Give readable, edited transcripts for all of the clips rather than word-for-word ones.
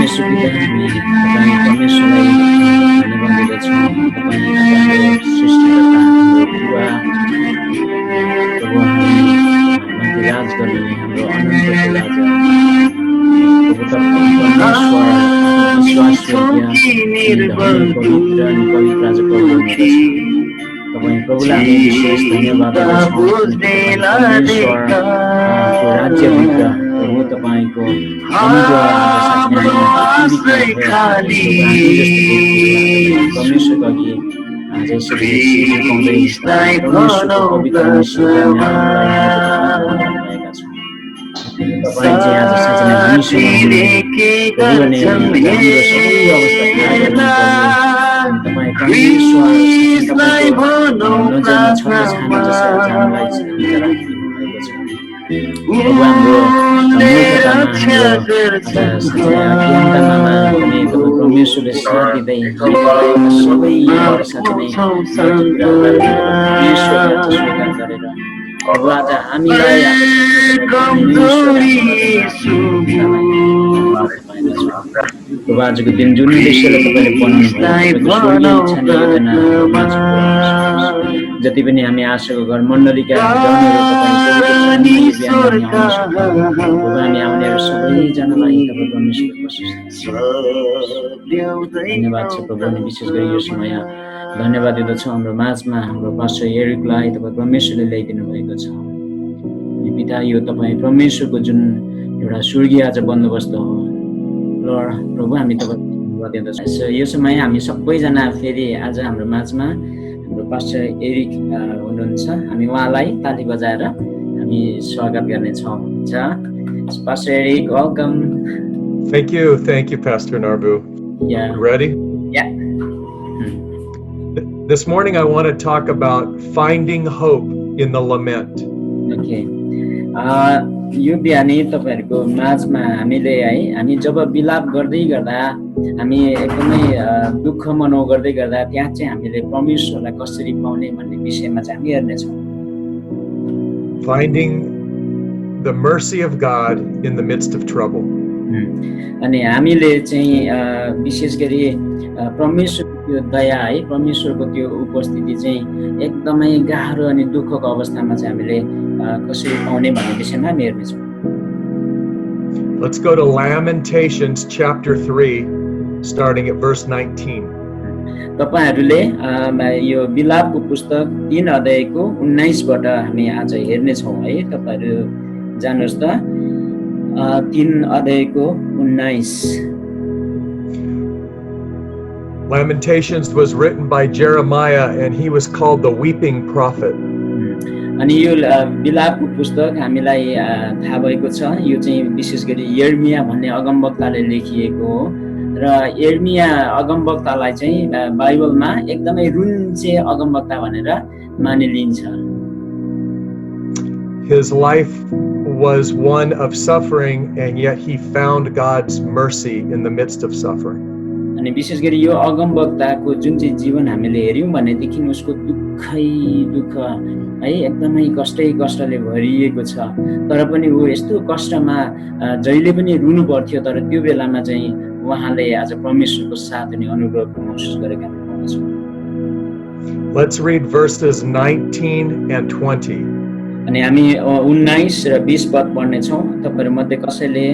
परमेश्वर पिता हामी तपाईँ परमेश्वरलाई धन्यवाद दिँदछौँ। तपाईँ आज हाम्रो सृष्टिकर्ता हाम्रो बुबा प्रभु हामी माथि राज गर्ने हाम्रो अनन्तको राजा प्रभु तपाईँ परमेश्वर विश्वास योग्य धर्मी पवित्र अनि पवित्र आज प्रभु हुनुहुन्छ। तपाईँ प्रभुलाई हामी विशेष धन्यवाद दिँदछौँ। परमेश्वरको राज्यभित्र प्रभु तपाईँको अनुग्रह आज साँच्चै परमेश्वरको अघि आज यसरी पाउँदै परमेश्वरको पवित्र भएका छौँ। तपाईँ चाहिँ आज साँच्चै हामीसँग तपाईँ परमेश्वर नजरमा छत्र छाना जसरी हामीलाई राखिदिनुभएको छ। प्रभु हाम्रो मूर्खतामा पनि तपाईँ परमेश्वरले साथ दिँदै सबै साँच्चै नै परमेश्वरले आज स्वीकार गरेर प्रभु आज हामीलाई प्रभु आजको दिन जुन उद्देश्यले तपाईँले बनाउनु जति पनि हामी आशाको घर मण्डलीका हामी आउनेहरू सबैजनालाई तपाईँ परमेश्वर धन्यवाद छ प्रभु। अनि विशेष गरी यो समय धन्यवाद दिँदछौँ हाम्रो माझमा हाम्रो पास्टर एरिकलाई तपाईँ परमेश्वरले ल्याइदिनु भएको छ। पिता यो तपाईँ परमेश्वरको जुन एउटा स्वर्गीय आज बन्दोबस्त हो लर्ड प्रभु हामी तपाईँ धन्यवाद दिँदछौँ। यो समय हामी सबैजना फेरि आज हाम्रो माझमा हाम्रो पास्टर एरिक हुनुहुन्छ। हामी उहाँलाई ताली बजाएर हामी स्वागत गर्नेछौँ। Pastor Eric, welcome. Thank you, Pastor Narbu. Yeah. You ready? Yeah. This morning I want to talk about finding hope in the lament. Okay. यो बिहानै तपाईहरुको माझमा हामीले है हामी जब बिलाप गर्दै गर्दा हामी एकदमै दुःख मनाउ गर्दै गर्दा त्यहाँ चाहिँ हामीले परमेश्वरलाई कसरी पाउने भन्ने विषयमा चाहिँ हामी हेर्ने छौं। Finding the mercy of God in the midst of trouble. अनि हामीले चाहिँ विशेष गरी परमेश्वरको त्यो दया है परमेश्वरको त्यो उपस्थिति चाहिँ एकदमै गाह्रो अनि दुःखको अवस्थामा चाहिँ हामीले कसरी पाउने भन्ने विषयमा हामी हेर्ने छौं। Let's go to Lamentations chapter 3 starting at verse 19. तपाईहरुले यो बिलापको पुस्तक 3 अध्यायको 19 बाट हामी आज हेर्ने छौं है। तपाईहरु जानुस् त 3 अध्यायको 19। Lamentations was written by Jeremiah and he was called the weeping prophet. अनि यो बिलापको पुस्तक हामीलाई थाहा भएको छ यो चाहिँ विशेष गरी यर्मिया भन्ने अगमवक्ताले लेखिएको हो र यर्मिया अगमवक्तालाई चाहिँ बाइबलमा एकदमै रुन्चे अगमवक्ता भनेर मानिलिन्छ। His life was one of suffering and yet he found God's mercy in the midst of suffering. अनि विशेष गरी यो अगमवक्ताको जुन चाहिँ जीवन हामीले हेर्यौं भनेदेखि उसको दुःखै दुःख है एकदमै कष्टले भरिएको छ तर पनि ऊ यस्तो कष्टमा जहिले पनि रुनु पर्थ्यो तर त्यो बेलामा चाहिँ उहाँले आज परमेश्वरको साथ अनि अनुग्रहको महसुस गरेका हुनुहुन्छ। Let's read verses 19 and 20. अनि हामी 19 र 20 पद पढ्ने छौं। तपाईहरु मध्ये कसैले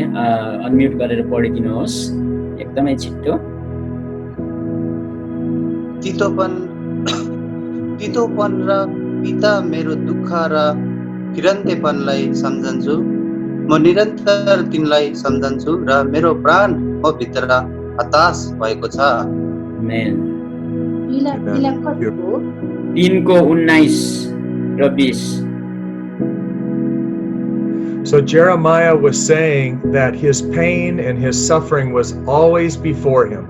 अनम्युट गरेर पढिदिनुहोस् एकदमै छिटो। तीतोपन र पिता मेरो दुःख र फिरन्तेपनलाई सम्झन्छु म निरन्तर तिनलाई सम्झन्छु र मेरो प्राण म भित्र हताश भएको छ। आमेन। 3 को 19 र 20। So Jeremiah was saying that his pain and his suffering was always before him.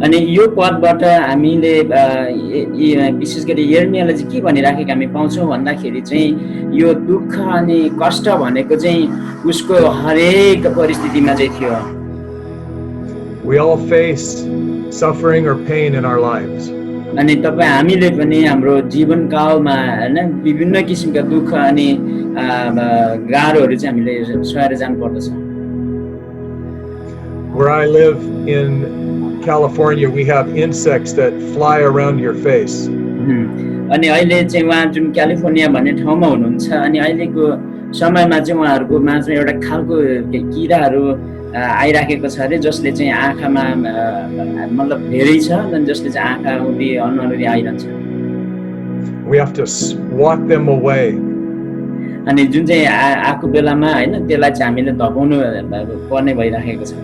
अनि यो पदबाट हामीले विशेष गरी यर्मियाले चाहिँ के भनिराखेको हामी पाउँछौं भन्दाखेरि चाहिँ यो दुःख अनि कष्ट भनेको चाहिँ उसको हरेक परिस्थितिमा चाहिँ थियो। We all face suffering or pain in our lives. अनि तपाई हामीले पनि हाम्रो जीवनकालमा हैन विभिन्न किसिमका दुःख अनि गाह्रोहरू चाहिँ हामीले सहेर जानु पर्दछ। Where I live in California, we have insects that fly around your face. अनि अहिले चाहिँ उहाँ जुन क्यालिफोर्निया भन्ने ठाउँमा हुनुहुन्छ अनि अहिलेको समयमा चाहिँ उहाँहरूको माझमा एउटा खालको किराहरू आइराखेको छ अरे जसले चाहिँ आँखामा मतलब धेरै छ अनि जसले चाहिँ आँखा उति अनुहारले आइरहन्छ We have to swat them away. अनि जुन चाहिँ आएको बेलामा हैन त्यसलाई चाहिँ हामीले धपाउनु पर्ने भइराखेको छ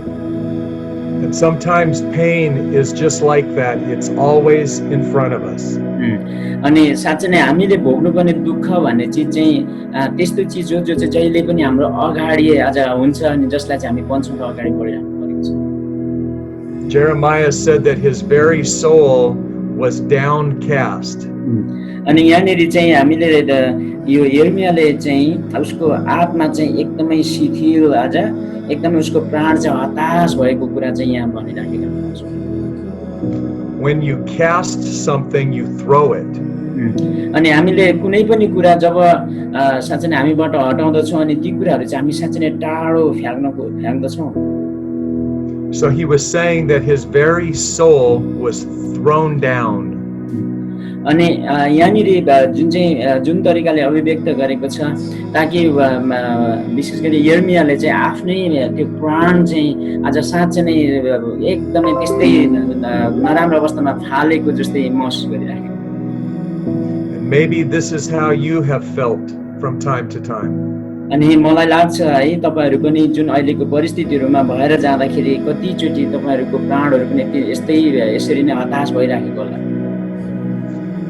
And sometimes pain is just like that. It's always in front of us. अनि साँच्चै नै हामीले भोग्नुपर्ने दुःख भन्ने चिज चाहिँ त्यस्तो चिज हो जो चाहिँ जहिले पनि हाम्रो अगाडि आज हुन्छ अनि जसलाई चाहिँ हामी पन्छौँ अगाडि बढिराख्नु परेको छ Jeremiah said that his very soul was downcast. अनि यहाँनेरि चाहिँ हामीले यो यिर्मियाले चाहिँ उसको आत्मा चाहिँ एकदमै शिथिल आज एकदमै उसको प्राण चाहिँ हताश भएको कुरा चाहिँ यहाँ भनिराखेको हुन्छ When you cast something, you throw it. अनि हामीले कुनै पनि कुरा जब साँच्चै नै हामीबाट हटाउँदछौँ अनि ती कुराहरू चाहिँ हामी साँच्चै नै टाढो फ्याँक्दछौँ So he was saying that his very soul was thrown down. अनि यहाँनिर जुन तरिकाले अभिव्यक्त गरेको छ ताकि विशेष गरी यिर्मियाले चाहिँ आफ्नै त्यो प्राण चाहिँ आज साँच्चै नै एकदमै त्यस्तै नराम्रो अवस्थामा फालेको जस्तै महसुस गरिराखेको Maybe this is how you have felt from time to time. अनि मलाई लाग्छ है तपाईहरु पनि जुन अहिलेको परिस्थितिहरुमा भएर जाँदाखेरि कतिचोटी तपाईहरुको प्राणहरु पनि यस्तै यसरी नै हताश भइराखेको होला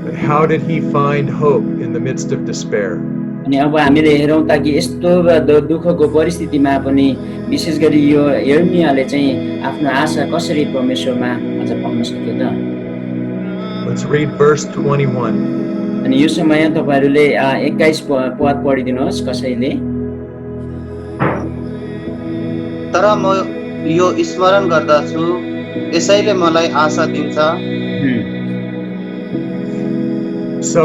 But how did he find hope in the midst of despair? अनि अब हामीले हेरौं ताकि यस्तो दुःखको परिस्थितिमा पनि विशेष गरी यो यिर्मियाले चाहिँ आफ्नो आशा कसरी परमेश्वरमा अझ पाउन सक्यो त Let's read verse 21. अनि यो समय तपाईहरुले 21 पद पढिदिनुहोस् कसैले तर म यो स्मरण गर्दछु यसैले मलाई आशा दिन्छ So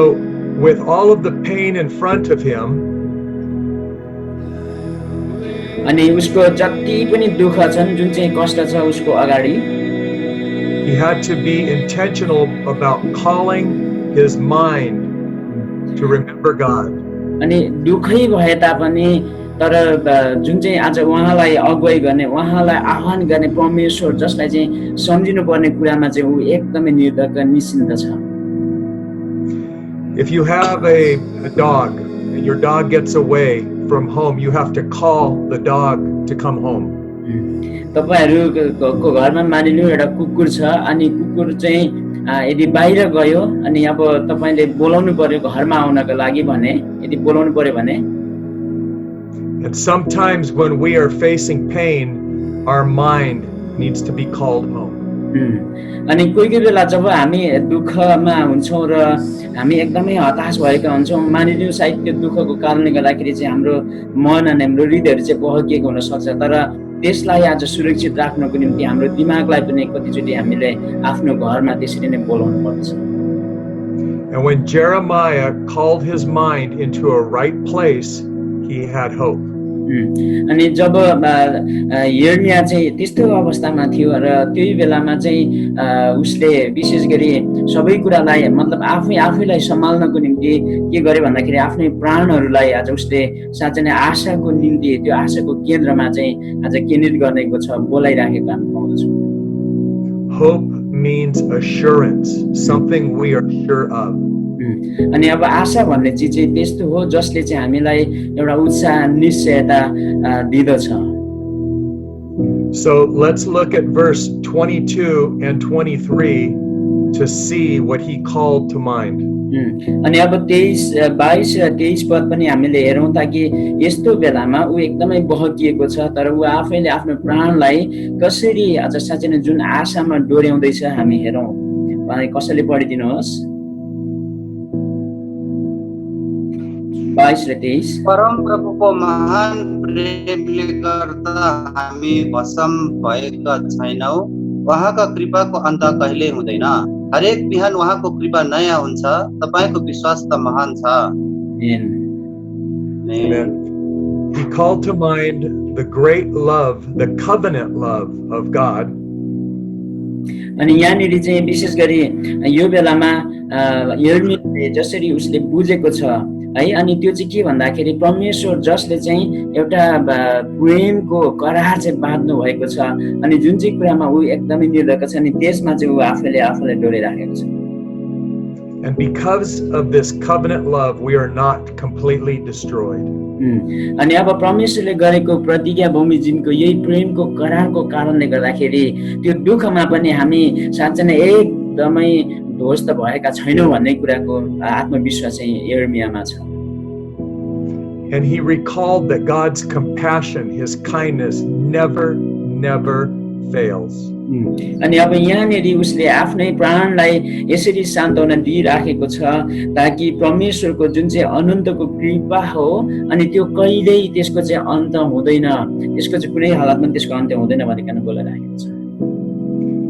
with all of the pain in front of him, अनि उसको जति पनि दुःख छन् जुन चाहिँ कष्ट छ उसको अगाडि he had to be intentional about calling his mind to remember God. अनि दुःखै भए तापनि तर जुन चाहिँ आज उहाँलाई अगुवाई गर्ने उहाँलाई आह्वान गर्ने परमेश्वर जसलाई चाहिँ सम्झिनु पर्ने कुरामा चाहिँ उ एकदमै निर्धक निश्चिन्त छ If you have a dog and your dog gets away from home, you have to call the dog to come home. तपाईहरुको घरमा मानिलिनु एउटा कुकुर छ अनि कुकुर चाहिँ यदि बाहिर गयो अनि अब तपाईले बोलाउनु पर्यो घरमा आउनको लागि भने यदि बोलाउनु पर्यो भने And sometimes when we are facing pain, our mind needs to be called home. अनि कोही बेला जब हामी दुःखमा हुन्छौं र हामी एकदमै हताश भएका हुन्छौं मानिलिनु सायद त्यो दुःखको कारणले गर्दाखेरि चाहिँ हाम्रो मन अनि हाम्रो हृदयहरु चाहिँ बहकिएको हुन सक्छ तर त्यसलाई आज सुरक्षित राख्नको निम्ति हाम्रो दिमागलाई पनि कतिचोटी हामीले आफ्नो घरमा त्यसरी नै बोलाउनु पर्छ And when Jeremiah called his mind into a right place, he had hope. अनि जब यिर्मिया चाहिँ त्यस्तो अवस्थामा थियो र त्यही बेलामा चाहिँ उसले विशेष गरी सबै कुरालाई मतलब आफैलाई सम्हाल्नको निम्ति के गरे भन्दाखेरि आफ्नै प्राणहरुलाई आज उसले साँच्चै नै आशाको निम्ति त्यो आशाको केन्द्रमा चाहिँ आज केन्द्रित गर्नेको छ बोलाइराखेको हामी पाउँछौं Hope means assurance, something we are sure of. अनि अब आशा भन्ने चिज चाहिँ त्यस्तो हो जसले चाहिँ हामीलाई एउटा उत्साह निश्चयता दिदछ So let's look at verse 22 and 23 to see what he called to mind. अनि अब 22 र 23 पद पनि हामीले हेरौं ताकि यस्तो बेलामा उ एकदमै बहकिएको छ तर उ आफैले आफ्नो प्राणलाई कसरी आज साँच्चै नै जुन आशामा डोर्याउँदैछ हामी हेरौं उहाँले कसैले पढिदिनुहोस् 22 र 23 परम प्रभुको महान प्रेमले गर्दा हामी भस्म भएका छैनौं उहाँका कृपाको अन्त कहिल्यै हुँदैन हरेक बिहान उहाँको कृपा नयाँ हुन्छ तपाईको विश्वास त महान छ Amen. He called to mind the great love, the covenant love of God. अनि यहाँनिर चाहिँ विशेष गरी यो बेलामा यिर्मियाले जसरी उसले बुझेको छ है, अनि त्यो चाहिँ के भन्दाखेरि परमेश्वर जसले चाहिँ एउटा प्रेमको करार चाहिँ बाँध्नु भएको छ, अनि जुन चाहिँ कुरामा ऊ एकदमै निर्धक छ, अनि त्यसमा चाहिँ ऊ आफैले आफूलाई डोराइराखेको छ। And because of this covenant love, we are not completely destroyed. अनि अब परमेश्वरले गरेको प्रतिज्ञा बमोजिमको यही प्रेमको करारको कारणले गर्दाखेरि त्यो दुःखमा पनि हामी साँच्चै नै एकदमै ध्वस्त भएका छैनौँ भन्ने कुराको आत्मविश्वास चाहिँ यिर्मियामा छ। And he recalled that God's compassion, his kindness never fails. अनि अब यहाँनिर उसले आफ्नै प्राणलाई यसरी सान्त्वना दिइराखेको छ ताकि परमेश्वरको जुन चाहिँ अनन्तको कृपा हो अनि त्यो कहिल्यै त्यसको चाहिँ अन्त हुँदैन, त्यसको चाहिँ कुनै हालतमा त्यसको अन्त हुँदैन भनिकन बोलिराखेको छ।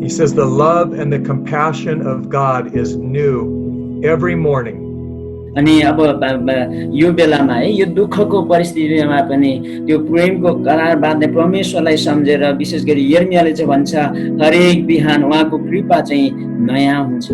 He says the love and the compassion of God is new every morning. अनि अब यो बेलामा है, यो दुःखको परिस्थितिमा पनि त्यो प्रेमको करार बाँध्ने परमेश्वरलाई सम्झेर विशेष गरी यिर्मियाले चाहिँ भन्छ हरेक बिहान उहाँको कृपा चाहिँ नयाँ हुन्छ।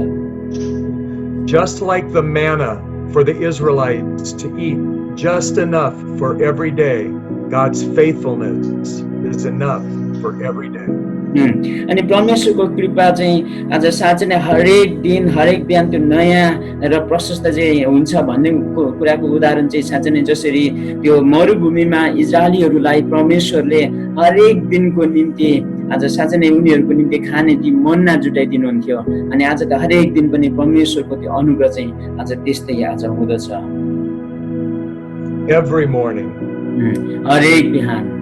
Just like the manna for the Israelites to eat just enough for every day, God's faithfulness is enough for every day. अनि परमेश्वरको कृपा चाहिँ आज साँच्चै नै हरेक दिन हरेक बिहान त्यो नयाँ र प्रशस्त चाहिँ हुन्छ भन्ने कुराको उदाहरण चाहिँ साँच्चै नै जसरी त्यो मरुभूमिमा इजरायलीहरूलाई परमेश्वरले हरेक दिनको निम्ति आज साँच्चै नै उनीहरूको निम्ति खाने ती मन्ना जुटाइदिनुहुन्थ्यो, अनि आज त हरेक दिन पनि परमेश्वरको त्यो अनुग्रह चाहिँ आज त्यस्तै आज हुँदछ। Every morning. हरेक बिहान।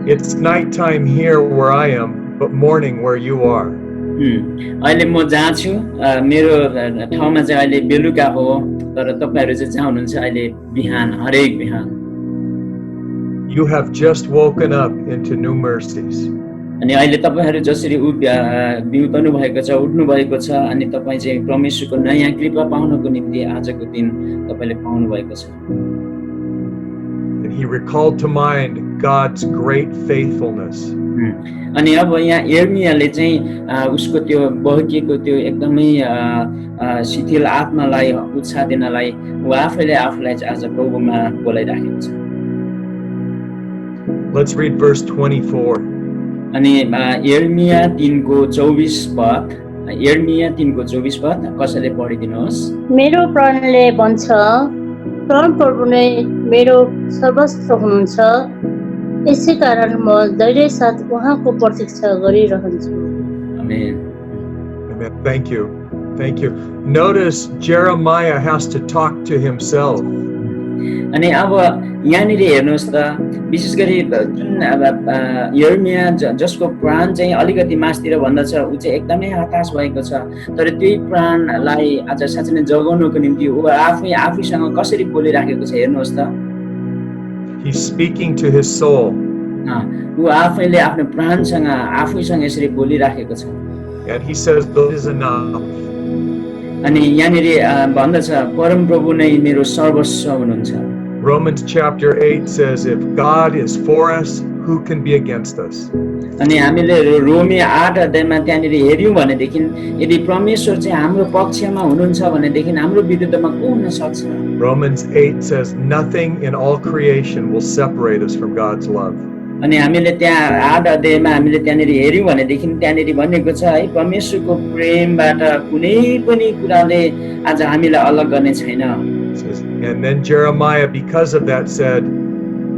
It's nighttime here where I am, but morning where you are. अहिले म जहाँ छु मेरो ठाउँमा चाहिँ अहिले बेलुका हो, तर तपाईहरु चाहिँ जहाँ हुनुहुन्छ अहिले बिहान, हरेक बिहान। You have just woken up into new mercies. अनि अहिले तपाईहरु जसरी बिउतनु भएको छ, उठ्नु भएको छ, अनि तपाई चाहिँ परमेश्वरको नयाँ कृपा पाउनको निम्ति आजको दिन तपाईले पाउनु भएको छ। And he recalled to mind God's great faithfulness. अनि अब यहाँ यिर्मियाले चाहिँ उसको त्यो बहकिएको त्यो एकदमै शिथिल आत्मालाई उत्साह दिनलाई उ आफैले आफूलाई आज प्रभुमा बोलाइराखेको छ। Let's read verse 24. अनि यिर्मिया 3 को 24 पद, यिर्मिया 3 को 24 पद कसैले पढिदिनुहोस्। मेरो प्राणले भन्छ परमप्रभु नै मेरो सर्वस्व हुनुहुन्छ, यसै कारण म धैर्य साथ उहाँको प्रतीक्षा गरिरहन्छु। Amen. Amen. Thank you. Thank you. Notice Jeremiah has to talk to himself. अनि अब यहाँनिर हेर्नुहोस् त विशेष गरी जुन यिर्मिया जसको प्राण चाहिँ अलिकति मासतिर भन्दछ उ चाहिँ एकदमै हताश भएको छ, तर त्यही प्राणलाई आज साँच्चै नै जगाउनको निम्ति उ आफैसँग कसरी बोलिराखेको छ हेर्नुहोस् त। He's speaking to his soul. उ आफैले आफ्नो प्राणसँग आफैसँग यसरी बोलिराखेको छ। And he says that is enough. अनि यहाँनिर भन्दछ परमप्रभु नै मेरो सर्वस्व हुनुहुन्छ। Romans chapter 8 says if God is for us, who can be against us? अनि हामीले रोमी 8 अध्यायमा त्यहाँनिर हेर्यौं भनेदेखि यदि परमेश्वर चाहिँ हाम्रो पक्षमा हुनुहुन्छ भनेदेखि हाम्रो विरुद्धमा को हुन सक्छ? Romans 8 says nothing in all creation will separate us from God's love. अनि हामीले त्यहाँ 8 अध्यायमा हामीले त्यहाँनिर हेर्यौं भनेदेखि त्यहाँनिर भनेको छ है परमेश्वरको प्रेमबाट कुनै पनि कुराले आज हामीलाई अलग गर्ने छैन। And then Jeremiah, because of that, said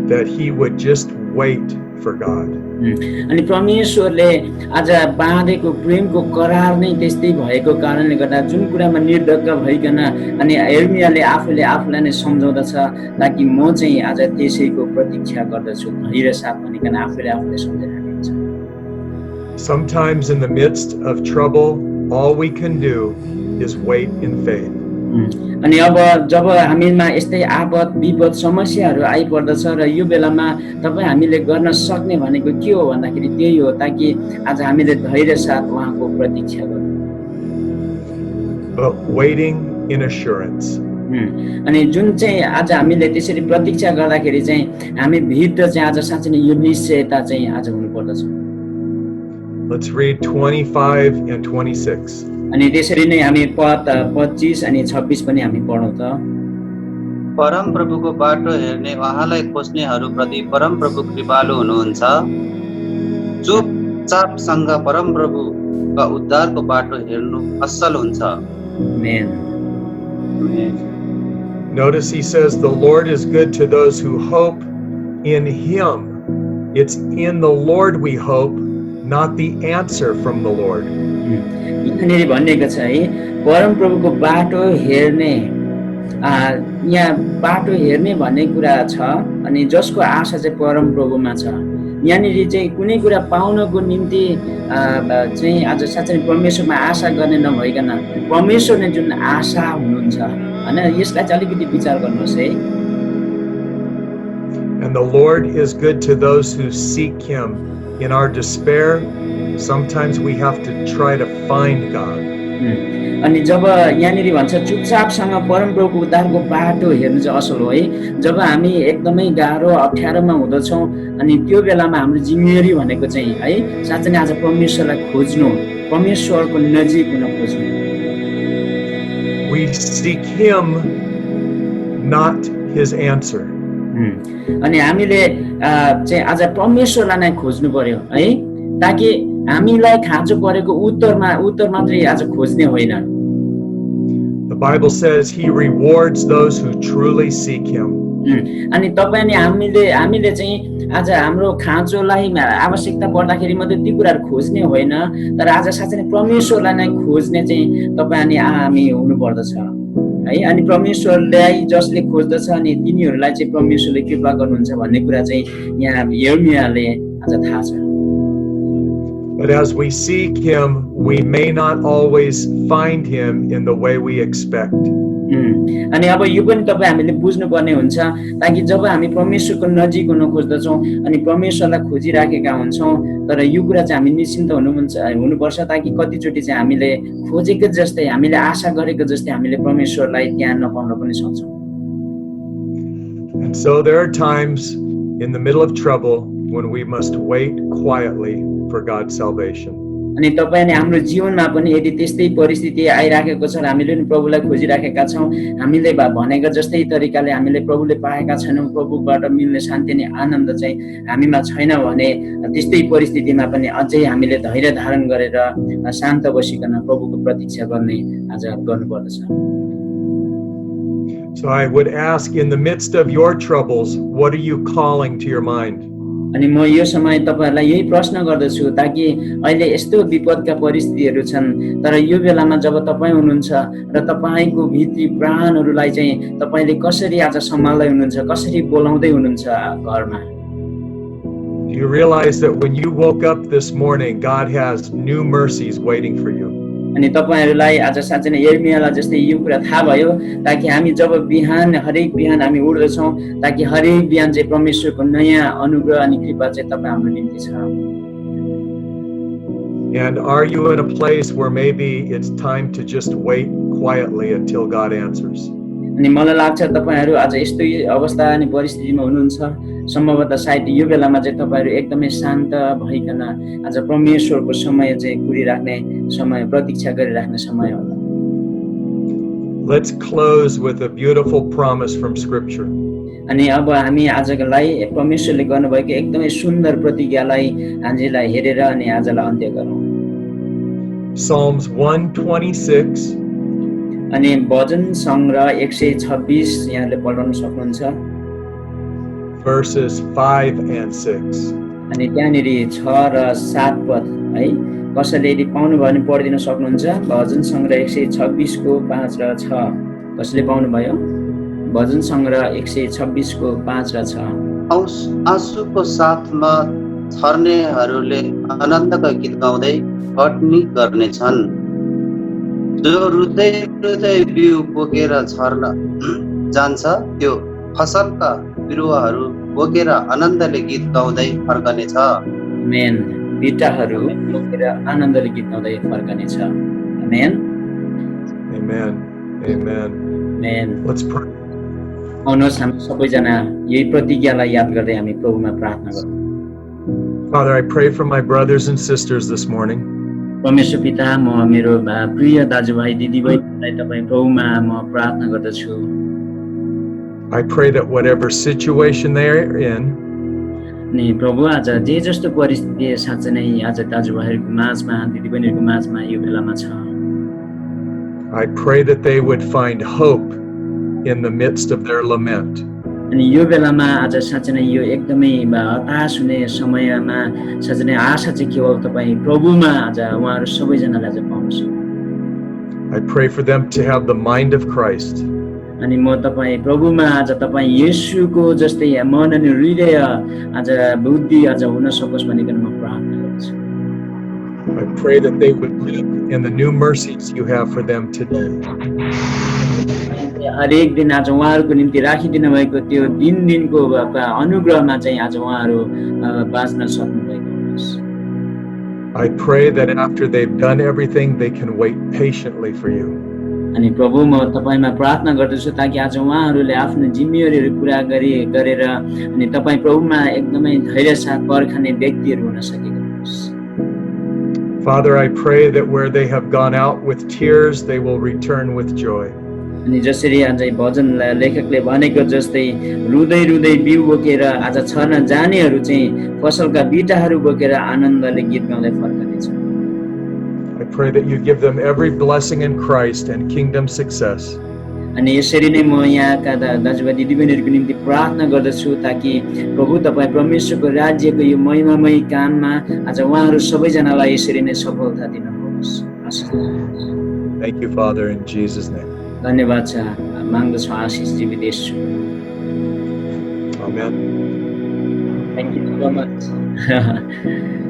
that he would just wait for God. अनि परमेश्वरले आज बाँधेको प्रेमको करार नै त्यस्तै भएको कारणले गर्दा जुन कुरामा निर्धक्क भइकन अनि यिर्मियाले आफूले आफूलाई नै सम्झाउँदछ ताकि म चाहिँ आज त्यसैको प्रतीक्षा गर्दछु धैर्य साथ भनिकन आफूले आफूले सम्झिरहेको छ। Sometimes in the midst of trouble, all we can do is wait in faith. अनि अब जब हामीमा यस्तै आपद विपद समस्याहरू आइपर्दछ र यो बेलामा तपाई हामीले गर्न सक्ने भनेको के हो भन्दाखेरि त्यही हो ताकि आज हामीले धैर्य साथ उहाँको प्रतीक्षा गरौँ। But waiting in assurance. अनि जुन चाहिँ आज हामीले त्यसरी प्रतीक्षा गर्दाखेरि चाहिँ हामी भित्र चाहिँ आज साँच्चै नै यो निश्चयता चाहिँ आज हुनुपर्दछ। Let's read 25 and 26. अनि त्यसरी नै हामी पद 25 अनि 26 पनि हामी पढौँ त। परम प्रभुको बाटो हेर्ने उहाँलाई खोज्नेहरूप्रति परम प्रभु कृपालु हुनुहुन्छ। चुपचापसँग परम प्रभुका उद्धारको बाटो हेर्नु असल हुन्छ। आमेन। Notice he says, the Lord is good to those who hope in him. It's in the Lord we hope, not the answer from the Lord. यहाँनिर भनिएको छ है, परम प्रभुको बाटो हेर्ने, यहाँ बाटो हेर्ने भन्ने कुरा छ अनि जसको आशा चाहिँ परम प्रभुमा छ। यहाँनिर चाहिँ कुनै कुरा पाउनको निम्ति चाहिँ आज साँच्चै परमेश्वरमा आशा गर्ने नभइकन परमेश्वरले जुन आशा हुनुहुन्छ हैन, यसलाई चाहिँ अलिकति विचार गर्नुहोस् है। And the Lord is good to those who seek him. In our despair, sometimes we have to try to find God. अनि जब यहाँनिर भन्छ चुपचापसँग परम प्रभुको उद्धारको बाटो हेर्नु चाहिँ असल हो है। जब हामी एकदमै गाह्रो अप्ठ्यारोमा हुँदछौँ अनि त्यो बेलामा हाम्रो जिम्मेवारी भनेको चाहिँ है साँच्चै नै आज परमेश्वरलाई खोज्नु, परमेश्वरको नजिक हुन खोज्नु। We seek him, not his answer. अनि हामीले चाहिँ आज परमेश्वरलाई नै खोज्नु पर्यो है, ताकि हामीलाई खाँचो परेको उत्तर मात्रै आज खोज्ने होइन। The Bible says he rewards those who truly seek him. अनि तपाईं अनि हामीले चाहिँ आज हाम्रो खाँचोलाई आवश्यकता पर्दाखेरि मात्रै ती कुराहरू खोज्ने होइन, तर आज साँच्चै नै परमेश्वरलाई नै खोज्ने चाहिँ तपाईं अनि हामी हुनुपर्दछ है। अनि परमेश्वरलाई जसले खोज्दछ अनि तिनीहरूलाई चाहिँ परमेश्वरले कृपा गर्नुहुन्छ भन्ने कुरा चाहिँ यहाँ यर्मियाले आज थाहा छ। But as we seek him, we may not always find him in the way we expect. अनि अब यो पनि तपाईं हामीले बुझ्नुपर्ने हुन्छ, ताकि जब हामी परमेश्वरको नजिक हुन खोज्दछौँ अनि परमेश्वरलाई खोजिराखेका हुन्छौँ, तर यो कुरा चाहिँ हामी निश्चिन्त हुनुपर्छ, ताकि कतिचोटि चाहिँ हामीले खोजेको जस्तै, हामीले आशा गरेको जस्तै हामीले परमेश्वरलाई त्यहाँ नपाउन पनि सक्छौँ। And so there are times in the middle of trouble when we must wait quietly for God's salvation. अनि तपाईं अनि हाम्रो जीवनमा पनि यदि त्यस्तै परिस्थिति आइराखेको छ र हामीले पनि प्रभुलाई खोजिराखेका छौँ, हामीले भनेको जस्तै तरिकाले हामीले प्रभुले पाएका छैनौँ, प्रभुबाट मिल्ने शान्ति अनि आनन्द चाहिँ हामीमा छैन भने त्यस्तै परिस्थितिमा पनि अझै हामीले धैर्य धारण गरेर शान्त बसिकन प्रभुको प्रतीक्षा गर्ने आज गर्नुपर्दछ। So I would ask, in the midst of your troubles, what are you calling to your mind? अनि म यो समय तपाईहरुलाई यही प्रश्न गर्दछु, ताकि अहिले यस्तो विपदका परिस्थितिहरू छन्, तर यो बेलामा जब तपाई हुनुहुन्छ र तपाईको भित्री प्राणहरूलाई चाहिँ तपाईले कसरी आज सम्हाल्दै हुनुहुन्छ, कसरी बोलाउँदै हुनुहुन्छ घरमा। Do you realize that when you woke up this morning, God has new mercies waiting for you? अनि तपाईहरुलाई आज साँच्चै नै यर्मियालाई जस्तै यो कुरा थाहा भयो, ताकि हामी जब हरेक बिहान हामी उठ्दछौँ, ताकि हरेक बिहान चाहिँ परमेश्वरको नयाँ अनुग्रह अनि कृपा चाहिँ तपाई हाम्रो निम्ति छ। And are you in a place where maybe it's time to just wait quietly until God answers? अनि मलाई लाग्छ तपाईहरु आज यस्तो अवस्था अनि परिस्थितिमा हुनुहुन्छ, सम्भवतः सायद यो बेलामा चाहिँ तपाईहरु एकदमै शान्त भइकन आज परमेश्वरको समय चाहिँ कुरिराख्ने समय, प्रतीक्षा गरिराख्ने समय होला। Let's close with a beautiful promise from Scripture. अनि अब हामी आजलाई परमेश्वरले गर्नुभएको एकदमै सुन्दर प्रतिज्ञालाई हामीलाई हेरेर अनि आजलाई अन्त्य गरौँ। Psalms 126 अनि भजन संग्रह 126 यहाँले पढ्न सक्नुहुन्छ, verses 5 and 6. अनि त्यहाँनिर 6 र 7 पद है, कसैले यदि पाउनु भयो भने पढिदिन सक्नुहुन्छ। भजन संग्रह 126 को 5 र 6, कसैले पाउनु भयो? भजन संग्रह 126 को 5 र 6। आँसुको साथमा छर्नेहरूले आनन्दका गीत गाउँदै कटनी गर्नेछन्। जो रुँदै रुँदै बिउ बोकेर छर्न जान्छ, त्यो फसलका बिरुवाहरू बोकेर आनन्दले गीत गाउँदै फर्कनेछ। आमेन। बिटाहरू बोकेर आनन्दले गीत गाउँदै फर्कनेछ। आमेन। Amen. Amen. Amen. Let's pray. आउनुहोस् हामी सबैजना यही प्रतिज्ञालाई याद गर्दै हामी प्रभुमा प्रार्थना गरौँ। Father, I pray for my brothers and sisters this morning. परमेश्वर पिता, म मेरो प्रिय दाजुभाइ दिदीबहिनीलाई तपाईँ प्रभुमा म प्रार्थना गर्दछु। I pray that whatever situation they are in, अनि प्रभु आज जे जस्तो परिस्थिति साँच्चै नै आज दाजुभाइहरूको माझमा दिदीबहिनीहरूको माझमा यो बेलामा छ, I pray that they would find hope in the midst of their lament. अनि यो बेलामा आज साँच्चै नै यो एकदमै हताश हुने समयमा साँच्चै नै आशा चाहिँ केवल तपाईँ प्रभुमा आज उहाँहरू सबैजनालाई आज पाउनुहुन्छ। I pray for them to have the mind of Christ. अनि म तपाईँ प्रभुमा आज तपाईँ येशूको जस्तै मन अनि हृदय आज बुद्धि आज हुन सकोस् भनिकन म प्रार्थना गर्छु। I pray that they would live in the new mercies you have for them today. हरेक दिन आज उहाँहरूको निम्ति राखिदिनु भएको त्यो दिनको अनुग्रहमा चाहिँ आज उहाँहरू बाँच्न सक्नुभएको होस्। I pray that after they've done everything, they can wait patiently for you. अनि प्रभु म तपाईँमा प्रार्थना गर्दछु ताकि आज उहाँहरूले आफ्नो जिम्मेवारीहरू पुरा गरेर अनि तपाईँ प्रभुमा एकदमै धैर्य साथ पर्खने व्यक्तिहरू हुन सकेका होस्। Father, I pray that where they have gone out with tears, they will return with joy. अनि जसरी आज भजन लेखकले भनेको जस्तै रुँदै रुँदै बिउ बोकेर आज छर्न जानेहरू चाहिँ फसलका बिटाहरू बोकेर आनन्दले गीत गाउँदै फर्कनेछ। I pray that you give them every blessing in Christ and kingdom success. अनि यसरी नै म यहाँका दाजुभाइ दिदीबहिनीहरूको निम्ति प्रार्थना गर्दछु ताकि प्रभु तपाईँ परमेश्वरको राज्यको यो महिमामय काममा आज उहाँहरू सबैजनालाई यसरी नै सफलता दिनुहोस्। Thank you, Father, in Jesus' name. धन्यवाद छ माग्दछु आशिष जीवित येशू। Amen. Thank you so much.